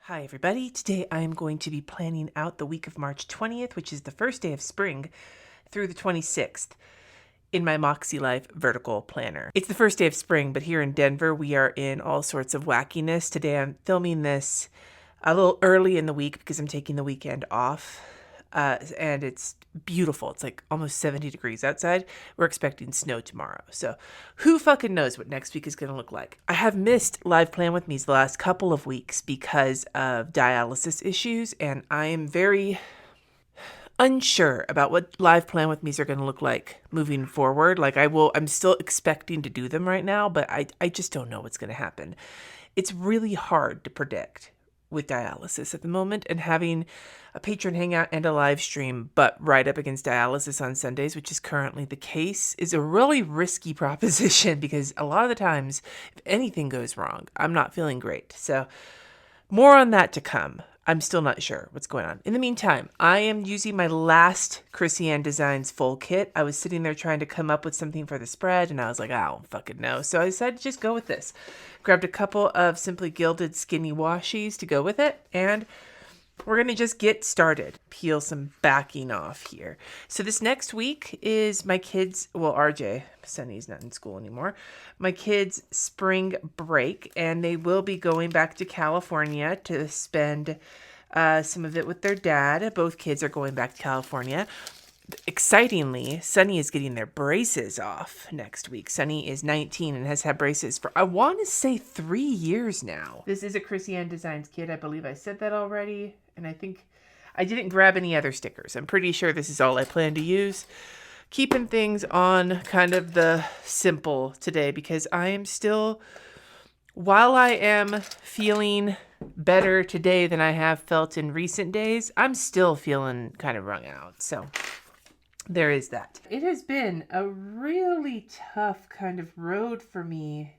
Hi everybody, today I am going to be planning out the week of March 20th, which is the first day of spring, through the 26th in my makselife vertical planner. It's the first day of spring, but here in Denver we are in all sorts of wackiness. Today I'm filming this a little early in the week because I'm taking the weekend off. And it's beautiful. It's like almost 70 degrees outside. We're expecting snow tomorrow. So who fucking knows what next week is going to look like. I have missed live Plan With Me's the last couple of weeks because of dialysis issues. And I am very unsure about what live Plan With Me's are going to look like moving forward. I'm still expecting to do them right now, but I just don't know what's going to happen. It's really hard to predict with dialysis at the moment, and having a patron hangout and a live stream, but right up against dialysis on Sundays, which is currently the case, is a really risky proposition because a lot of the times, if anything goes wrong, I'm not feeling great. So more on that to come. I'm still not sure what's going on. In the meantime, I am using my last Chrissy-Ann Designs full kit. I was sitting there trying to come up with something for the spread, and I was like, I don't fucking know. So I decided to just go with this. Grabbed a couple of Simply Gilded skinny washies to go with it, and we're going to just get started. Peel some backing off here. So this next week is my kids, well, RJ, Sonny's not in school anymore, my kids' spring break, and they will be going back to California to spend some of it with their dad. Both kids are going back to California. Excitingly, Sonny is getting their braces off next week. Sonny is 19 and has had braces for, I want to say, 3 years now. This is a Chrissy-Ann Designs kit. I believe I said that already. And I think I didn't grab any other stickers. I'm pretty sure this is all I plan to use. Keeping things on kind of the simple today because I am still, while I am feeling better today than I have felt in recent days, I'm still feeling kind of wrung out. So there is that. It has been a really tough kind of road for me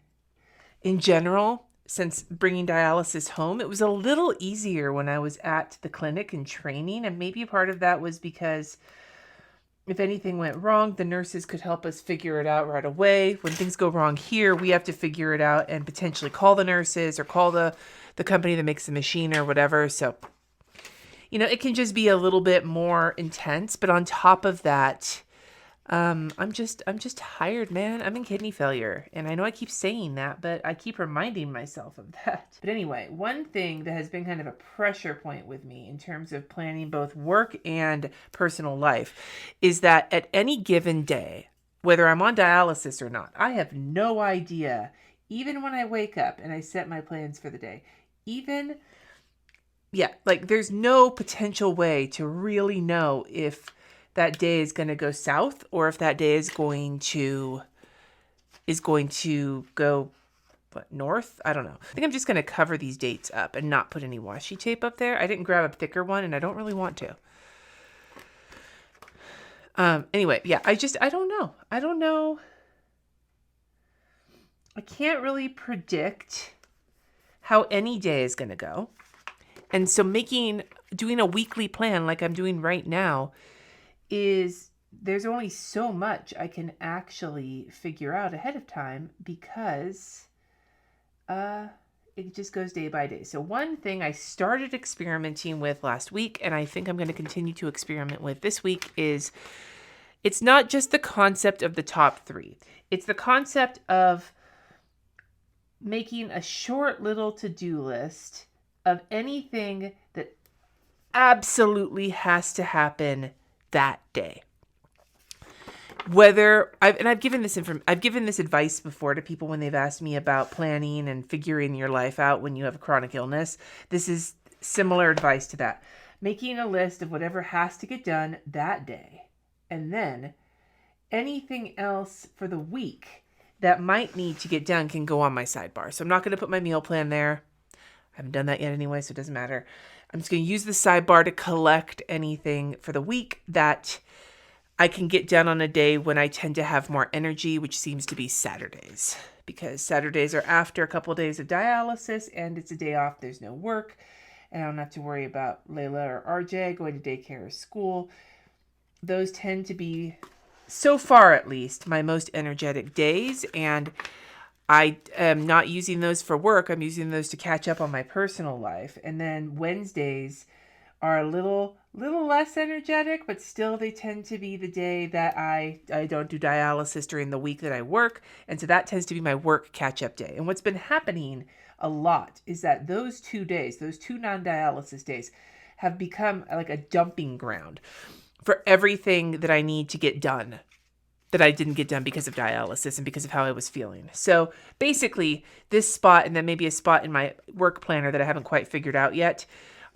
in general since bringing dialysis home. It was a little easier when I was at the clinic and training, and maybe part of that was because if anything went wrong, the nurses could help us figure it out right away. When things go wrong here, we have to figure it out and potentially call the nurses or call the company that makes the machine or whatever. So, it can just be a little bit more intense. But on top of that, I'm just tired, man. I'm in kidney failure. And I know I keep saying that, but I keep reminding myself of that. But anyway, one thing that has been kind of a pressure point with me in terms of planning both work and personal life is that at any given day, whether I'm on dialysis or not, I have no idea, even when I wake up and I set my plans for the day, there's no potential way to really know if that day is going to go south or if that day is going to go north. I don't know. I think I'm just going to cover these dates up and not put any washi tape up there. I didn't grab a thicker one and I don't really want to. Anyway, yeah, I don't know. I don't know. I can't really predict how any day is going to go. And so doing a weekly plan like I'm doing right now there's only so much I can actually figure out ahead of time because it just goes day by day. So one thing I started experimenting with last week, and I think I'm going to continue to experiment with this week, is it's not just the concept of the top 3. It's the concept of making a short little to-do list of anything that absolutely has to happen that day. I've given this advice before to people when they've asked me about planning and figuring your life out when you have a chronic illness. This is similar advice to that. Making a list of whatever has to get done that day, and then anything else for the week that might need to get done can go on my sidebar. So I'm not going to put my meal plan there. I haven't done that yet anyway, so it doesn't matter. I'm just going to use the sidebar to collect anything for the week that I can get done on a day when I tend to have more energy, which seems to be Saturdays. Because Saturdays are after a couple of days of dialysis, and it's a day off. There's no work, and I don't have to worry about Layla or RJ going to daycare or school. Those tend to be, so far at least, my most energetic days, and I am not using those for work. I'm using those to catch up on my personal life. And then Wednesdays are a little less energetic, but still they tend to be the day that I don't do dialysis during the week that I work. And so that tends to be my work catch-up day. And what's been happening a lot is that those 2 days, those 2 non-dialysis days, have become like a dumping ground for everything that I need to get done that I didn't get done because of dialysis and because of how I was feeling. So basically, this spot and then maybe a spot in my work planner that I haven't quite figured out yet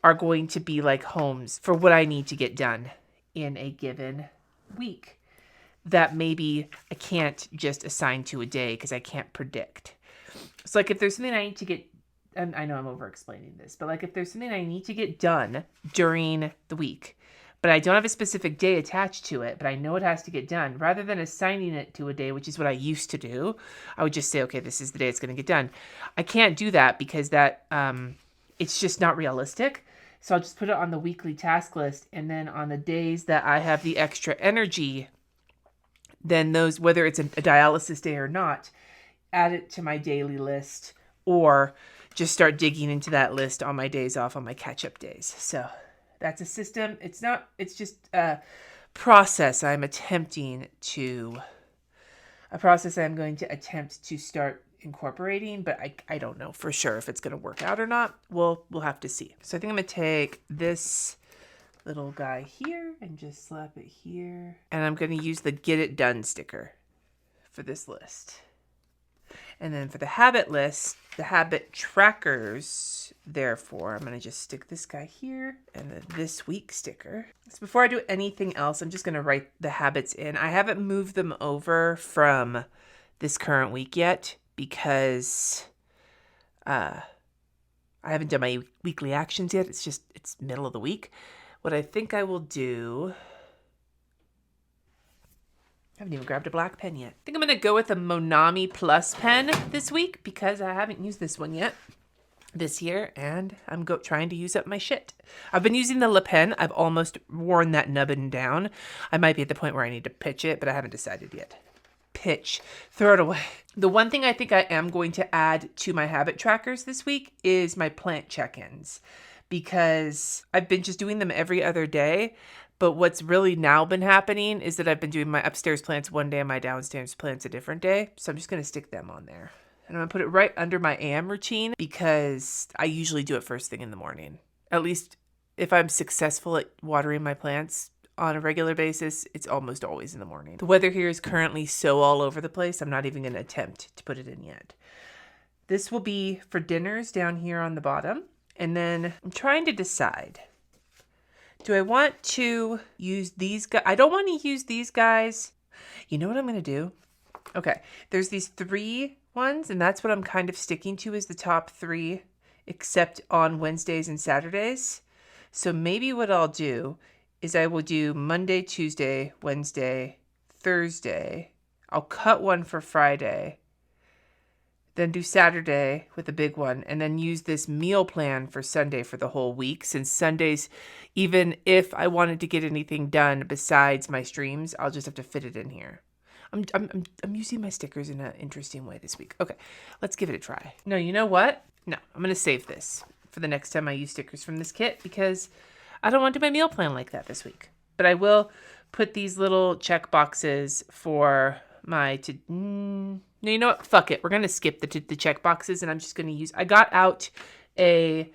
are going to be like homes for what I need to get done in a given week that maybe I can't just assign to a day because I can't predict. So like if there's something I need to get, and I know I'm over explaining this, but like if there's something I need to get done during the week, but I don't have a specific day attached to it, but I know it has to get done, rather than assigning it to a day, which is what I used to do, I would just say, okay, this is the day it's going to get done. I can't do that because that it's just not realistic. So I'll just put it on the weekly task list, and then on the days that I have the extra energy, then those, whether it's a dialysis day or not, add it to my daily list or just start digging into that list on my days off on my catch-up days. So that's a system. It's just a process I'm going to attempt to start incorporating, but I don't know for sure if it's going to work out or not. We'll have to see. So I think I'm going to take this little guy here and just slap it here. And I'm going to use the Get It Done sticker for this list. And then for the habit list, the habit trackers, therefore, I'm going to just stick this guy here and then this week sticker. So before I do anything else, I'm just going to write the habits in. I haven't moved them over from this current week yet because I haven't done my weekly actions yet. It's middle of the week. What I think I will do, I haven't even grabbed a black pen yet. I think I'm going to go with a Monami Plus pen this week because I haven't used this one yet this year, and I'm trying to use up my shit. I've been using the Le Pen. I've almost worn that nubbin down. I might be at the point where I need to pitch it, but I haven't decided yet. Pitch. Throw it away. The one thing I think I am going to add to my habit trackers this week is my plant check-ins, because I've been just doing them every other day. But what's really now been happening is that I've been doing my upstairs plants one day and my downstairs plants a different day. So I'm just going to stick them on there. And I'm going to put it right under my AM routine because I usually do it first thing in the morning. At least if I'm successful at watering my plants on a regular basis, it's almost always in the morning. The weather here is currently so all over the place, I'm not even going to attempt to put it in yet. This will be for dinners down here on the bottom. And then I'm trying to decide. Do I want to use these guys? I don't want to use these guys. You know what I'm going to do? Okay, there's these 3 ones, and that's what I'm kind of sticking to is the top 3, except on Wednesdays and Saturdays. So maybe what I'll do is I will do Monday, Tuesday, Wednesday, Thursday. I'll cut one for Friday, then do Saturday with a big one, and then use this meal plan for Sunday for the whole week. Since Sundays, even if I wanted to get anything done besides my streams, I'll just have to fit it in here. I'm using my stickers in an interesting way this week. Okay, let's give it a try. No, you know what? No, I'm going to save this for the next time I use stickers from this kit because I don't want to do my meal plan like that this week. But I will put these little check boxes for my no, you know what? Fuck it. We're going to skip the check boxes, and I'm just going to use, I'm going to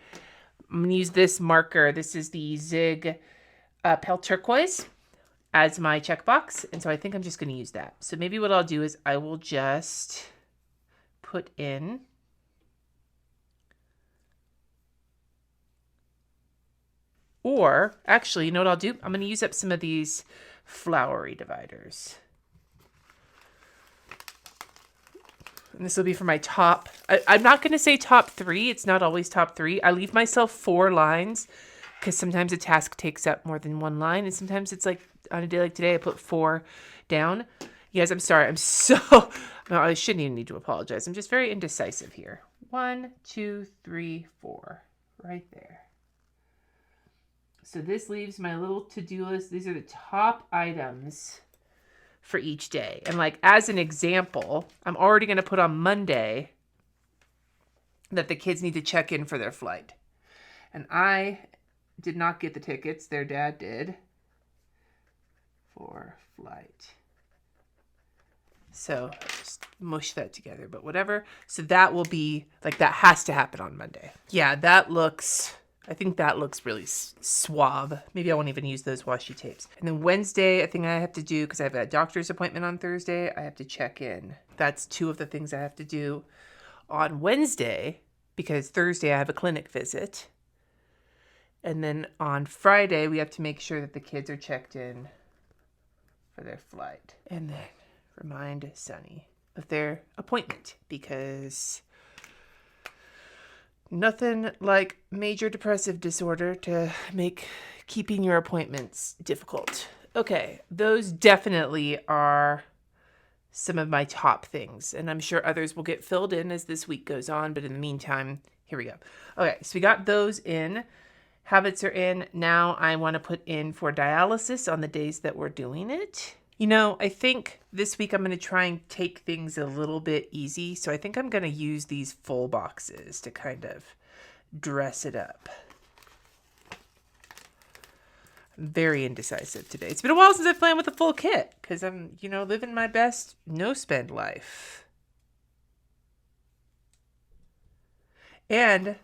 use this marker. This is the Zig Pale Turquoise as my checkbox. And so I think I'm just going to use that. So maybe what I'll do is I will just put in or actually, you know what I'll do? I'm going to use up some of these flowery dividers. And this will be for my top. I'm not going to say top 3. It's not always top 3. I leave myself 4 lines because sometimes a task takes up more than 1 line. And sometimes it's like on a day like today, I put 4 down. Yes, I'm sorry. No, I shouldn't even need to apologize. I'm just very indecisive here. 1, 2, 3, 4. Right there. So this leaves my little to-do list. These are the top items for each day. And like, as an example, I'm already going to put on Monday that the kids need to check in for their flight. And I did not get the tickets. Their dad did for flight. So just mush that together, but whatever. So that will be like, that has to happen on Monday. Yeah, I think that looks really suave. Maybe I won't even use those washi tapes. And then Wednesday, I think I have to do, because I have a doctor's appointment on Thursday, I have to check in. That's 2 of the things I have to do on Wednesday, because Thursday I have a clinic visit. And then on Friday, we have to make sure that the kids are checked in for their flight. And then remind Sunny of their appointment, because nothing like major depressive disorder to make keeping your appointments difficult. Okay, those definitely are some of my top things, and I'm sure others will get filled in as this week goes on, but in the meantime, here we go. Okay, so we got those in. Habits are in. Now I want to put in for dialysis on the days that we're doing it. You know, I think this week I'm going to try and take things a little bit easy. So I think I'm going to use these full boxes to kind of dress it up. I'm very indecisive today. It's been a while since I've played with a full kit because I'm, living my best no-spend life. And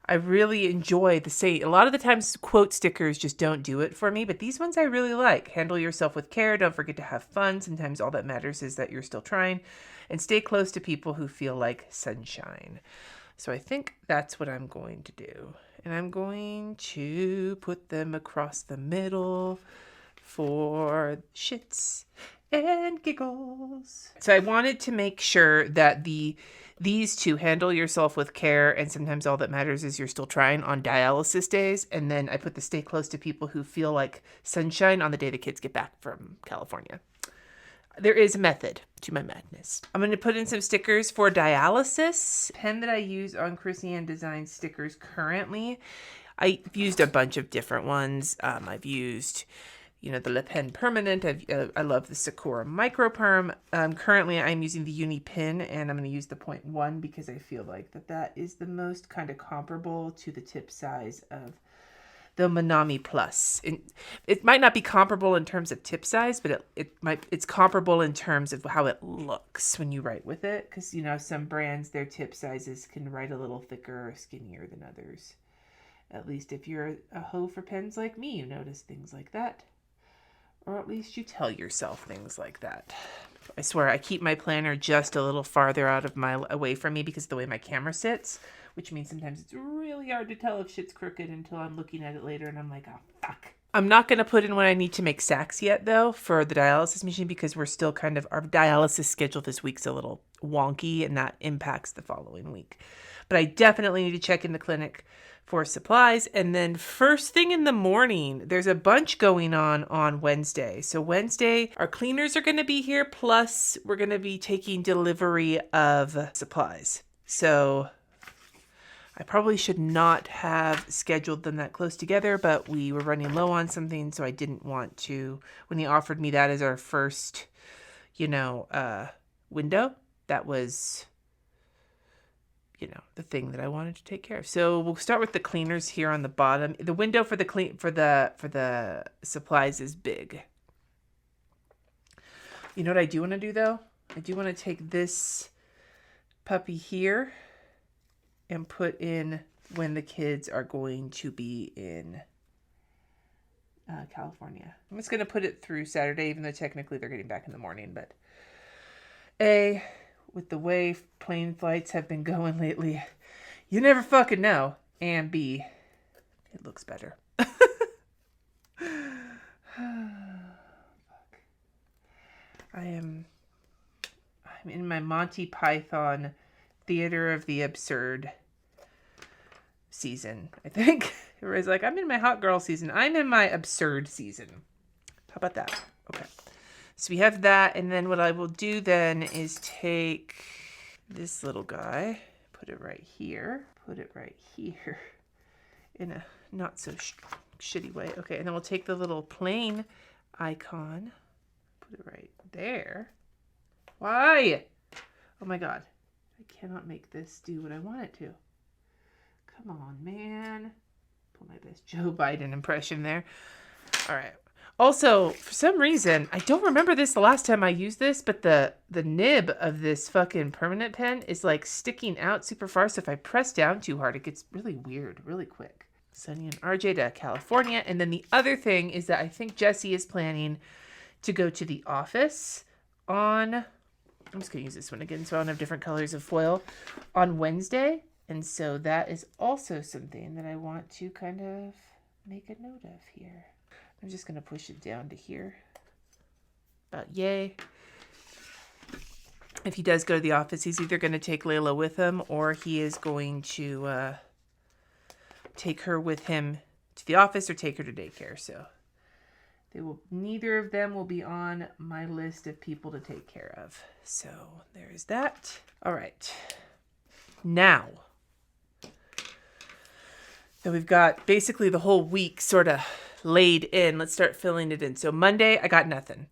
I really enjoy a lot of the times quote stickers just don't do it for me, but these ones I really like. Handle yourself with care. Don't forget to have fun. Sometimes all that matters is that you're still trying, and stay close to people who feel like sunshine. So I think that's what I'm going to do. And I'm going to put them across the middle for shits and giggles. So I wanted to make sure that these 2, handle yourself with care, and sometimes all that matters is you're still trying, on dialysis days. And then I put the stay close to people who feel like sunshine on the day the kids get back from California. There is a method to my madness. I'm going to put in some stickers for dialysis. The pen that I use on Chrissy Ann Design stickers currently, I've used a bunch of different ones. I've used the Le Pen Permanent. I love the Sakura Micro Perm. Currently, I'm using the Uni Pin, and I'm going to use the 0.1 because I feel like that is the most kind of comparable to the tip size of the Manami Plus. It might not be comparable in terms of tip size, but it's comparable in terms of how it looks when you write with it. Because, some brands, their tip sizes can write a little thicker or skinnier than others. At least if you're a hoe for pens like me, you notice things like that. Or at least you tell yourself things like that. I swear I keep my planner just a little farther away from me because of the way my camera sits, which means sometimes it's really hard to tell if shit's crooked until I'm looking at it later and I'm like, oh, fuck. I'm not going to put in what I need to make sacks yet, though, for the dialysis machine, because we're still our dialysis schedule this week's a little wonky, and that impacts the following week. But I definitely need to check in the clinic for supplies. And then first thing in the morning, there's a bunch going on Wednesday. So Wednesday, our cleaners are going to be here, plus we're going to be taking delivery of supplies. So I probably should not have scheduled them that close together, but we were running low on something, so I didn't want to. When he offered me that as our first, window, that was the thing that I wanted to take care of. So we'll start with the cleaners here on the bottom. The window for the supplies is big. You know what I do want to do, though? I do want to take this puppy here and put in when the kids are going to be in California. I'm just going to put it through Saturday, even though technically they're getting back in the morning. But A, with the way plane flights have been going lately, you never fucking know. And B, it looks better. I'm in my Monty Python Theater of the Absurd season, I think. Everybody's like, I'm in my hot girl season. I'm in my absurd season. How about that? Okay. So we have that, and then what I will do then is take this little guy, put it right here, in a not so shitty way. Okay, and then we'll take the little plane icon, Put it right there. Why? Oh my God. I cannot make this do what I want it to. Come on, man. Pull my best Joe Biden impression there. All right. Also, for some reason, I don't remember this the last time I used this, but the nib of this fucking permanent pen is like sticking out super far. So if I press down too hard, it gets really weird, really quick. Sunny and RJ to California. And then the other thing is that I think Jesse is planning to go to the office on, I'm just going to use this one again so I don't have different colors of foil, on Wednesday. And so that is also something that I want to kind of make a note of here. I'm just going to push it down to here. About yay. If he does go to the office, he's either going to take Layla with him or he is going to take her with him to the office or take her to daycare. So neither of them will be on my list of people to take care of. So there's that. All right. Now that we've got basically the whole week sort of laid in, let's start filling it in. So Monday, I got nothing.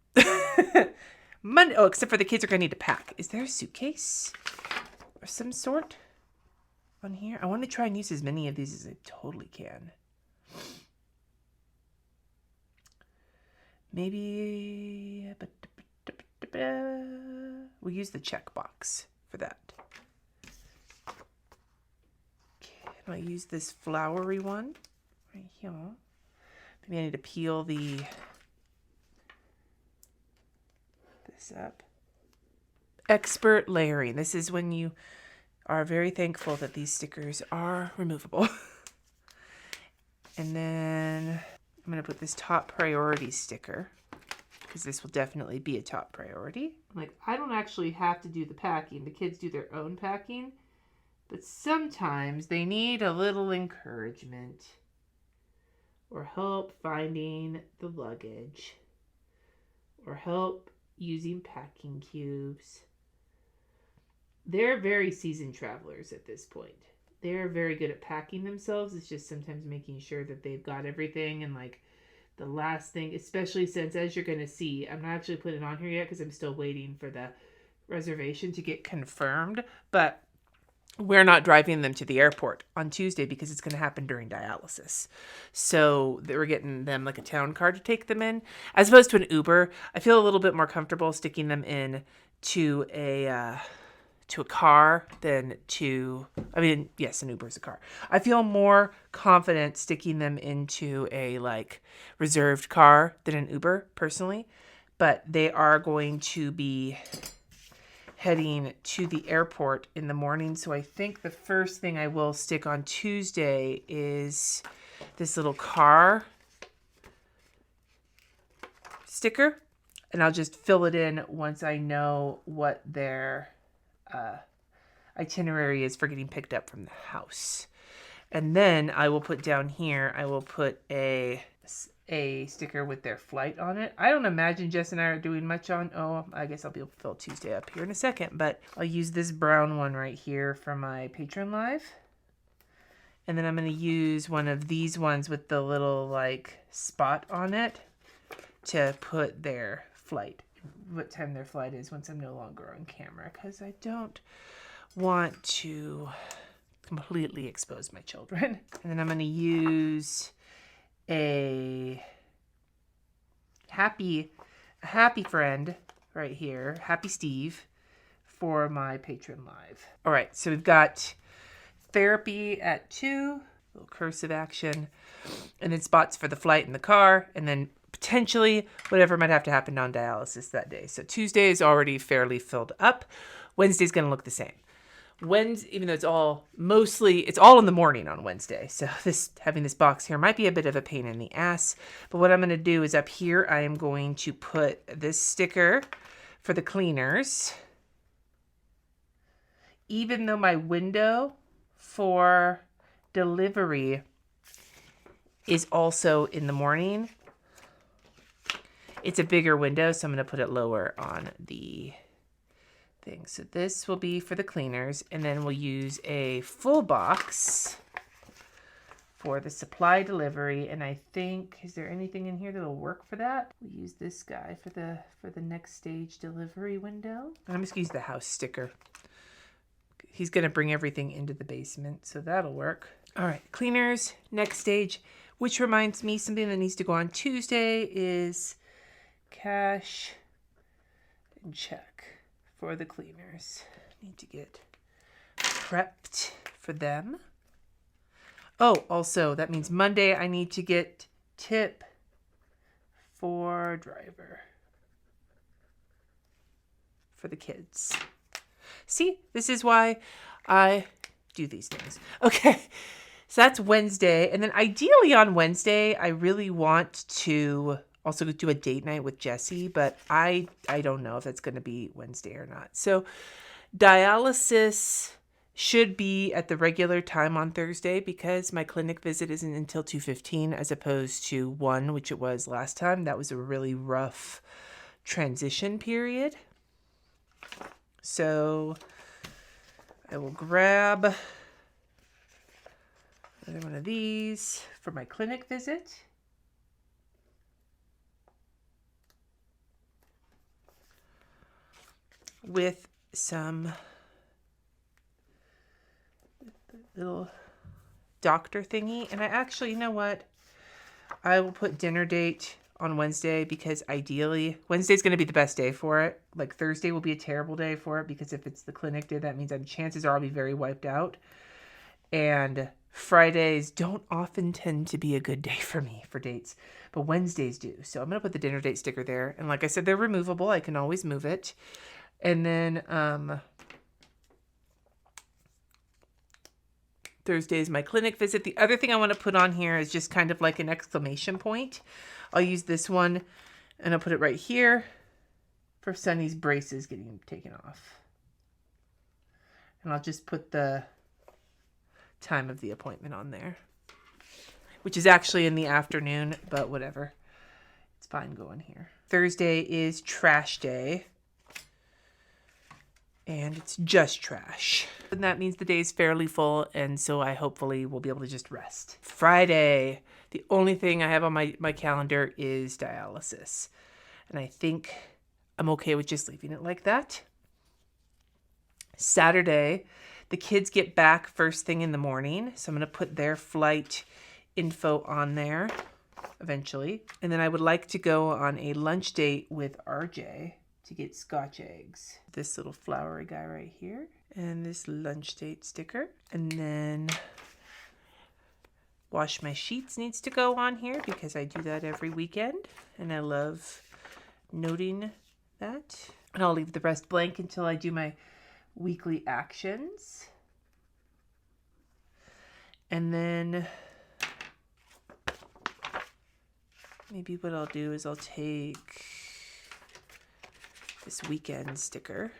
Monday, oh, except for the kids are going to need to pack. Is there a suitcase or some sort on here? I want to try and use as many of these as I totally can. Maybe we'll use the checkbox for that. Okay, and I'll use this flowery one right here. Maybe I need to peel this up. Expert layering. This is when you are very thankful that these stickers are removable. And then I'm going to put this top priority sticker because this will definitely be a top priority. Like, I don't actually have to do the packing. The kids do their own packing, but sometimes they need a little encouragement or help finding the luggage or help using packing cubes. They're very seasoned travelers at this point. They're very good at packing themselves. It's just sometimes making sure that they've got everything. And like the last thing, especially since, as you're going to see, I'm not actually putting it on here yet because I'm still waiting for the reservation to get confirmed. But we're not driving them to the airport on Tuesday because it's going to happen during dialysis. So we're getting them like a town car to take them in. As opposed to an Uber, I feel a little bit more comfortable sticking them in to a car than to, I mean, yes, an Uber is a car. I feel more confident sticking them into a like reserved car than an Uber personally, but they are going to be heading to the airport in the morning. So I think the first thing I will stick on Tuesday is this little car sticker, and I'll just fill it in once I know what their itinerary is for getting picked up from the house. And then I will put down here, I will put a sticker with their flight on it. I don't imagine Jess and I are doing much on, I guess I'll be able to fill Tuesday up here in a second, but I'll use this brown one right here for my Patreon Live. And then I'm going to use one of these ones with the little like spot on it to put their flight, what time their flight is once I'm no longer on camera, because I don't want to completely expose my children. And then I'm going to use a happy friend right here, Happy Steve, for my Patreon Live. All right, so we've got therapy at 2, little cursive action, and then spots for the flight in the car, and then potentially whatever might have to happen on dialysis that day. So Tuesday is already fairly filled up. Wednesday's going to look the same. Wednesday, even though it's all in the morning on Wednesday. So having this box here might be a bit of a pain in the ass. But what I'm going to do is up here, I am going to put this sticker for the cleaners. Even though my window for delivery is also in the morning, it's a bigger window, so I'm going to put it lower on the thing. So this will be for the cleaners, and then we'll use a full box for the supply delivery, and I think, is there anything in here that'll work for that? We use this guy for the next stage delivery window. I'm just gonna use the house sticker. He's gonna bring everything into the basement, so that'll work. All right, cleaners, next stage, which reminds me something that needs to go on Tuesday is cash and check for the cleaners. Need to get prepped for them. Oh, also, that means Monday I need to get tip for driver for the kids. See, this is why I do these things. Okay, so that's Wednesday. And then ideally on Wednesday, I really want to also do a date night with Jesse, but I don't know if that's going to be Wednesday or not. So dialysis should be at the regular time on Thursday because my clinic visit isn't until 2:15 as opposed to 1, which it was last time. That was a really rough transition period. So I will grab another one of these for my clinic visit. With some little doctor thingy. And I actually, you know what? I will put dinner date on Wednesday because ideally Wednesday's going to be the best day for it. Like Thursday will be a terrible day for it because if it's the clinic day, that means that chances are I'll be very wiped out. And Fridays don't often tend to be a good day for me for dates, but Wednesdays do. So I'm going to put the dinner date sticker there. And like I said, they're removable. I can always move it. And then Thursday is my clinic visit. The other thing I want to put on here is just kind of like an exclamation point. I'll use this one and I'll put it right here for Sunny's braces getting taken off. And I'll just put the time of the appointment on there, which is actually in the afternoon, but whatever. It's fine going here. Thursday is trash day. And it's just trash. And that means the day is fairly full, and so I hopefully will be able to just rest. Friday, the only thing I have on my calendar is dialysis. And I think I'm okay with just leaving it like that. Saturday, the kids get back first thing in the morning, so I'm going to put their flight info on there eventually. And then I would like to go on a lunch date with RJ to get Scotch eggs. This little flowery guy right here. And this lunch date sticker. And then wash my sheets needs to go on here because I do that every weekend. And I love noting that. And I'll leave the rest blank until I do my weekly actions. And then maybe what I'll do is I'll take this weekend sticker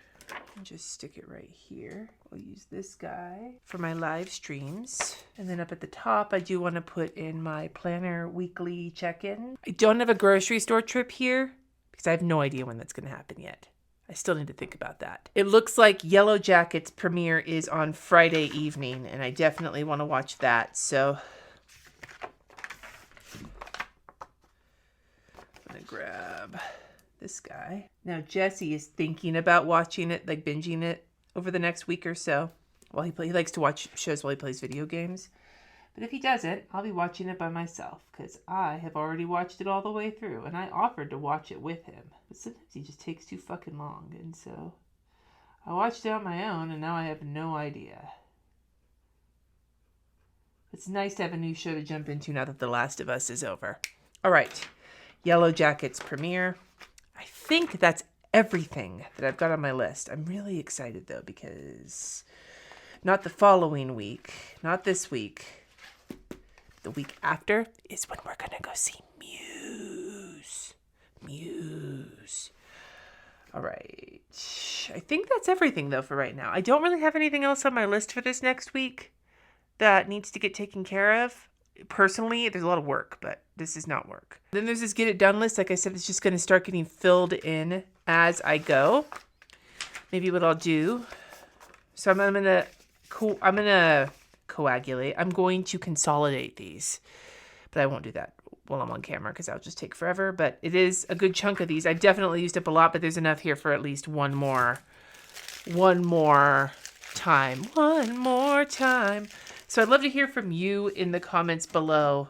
and just stick it right here. I'll use this guy for my live streams. And then up at the top, I do want to put in my planner weekly check-in. I don't have a grocery store trip here because I have no idea when that's going to happen yet. I still need to think about that. It looks like Yellow Jackets premiere is on Friday evening, and I definitely want to watch that. So I'm going to grab this guy. Now Jesse is thinking about watching it, like binging it over the next week or so. While he likes to watch shows while he plays video games. But if he doesn't, I'll be watching it by myself because I have already watched it all the way through and I offered to watch it with him. But sometimes he just takes too fucking long, and so I watched it on my own and now I have no idea. It's nice to have a new show to jump into now that The Last of Us is over. All right, Yellow Jackets premiere. I think that's everything that I've got on my list. I'm really excited though because not the following week, not this week, the week after is when we're gonna go see Muse. All right. I think that's everything though for right now. I don't really have anything else on my list for this next week that needs to get taken care of. Personally, there's a lot of work, but this is not work. Then there's this get it done list. Like I said, it's just going to start getting filled in as I go. Maybe what I'll do. So I'm gonna coagulate. I'm going to consolidate these, but I won't do that while I'm on camera because that'll just take forever. But it is a good chunk of these. I definitely used up a lot, but there's enough here for at least one more time. One more time. So I'd love to hear from you in the comments below.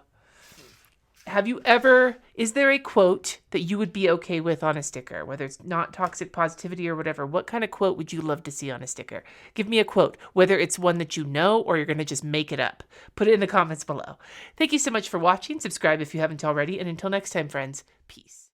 Is there a quote that you would be okay with on a sticker, whether it's not toxic positivity or whatever? What kind of quote would you love to see on a sticker? Give me a quote, whether it's one that you know or you're going to just make it up. Put it in the comments below. Thank you so much for watching. Subscribe if you haven't already. And until next time, friends, peace.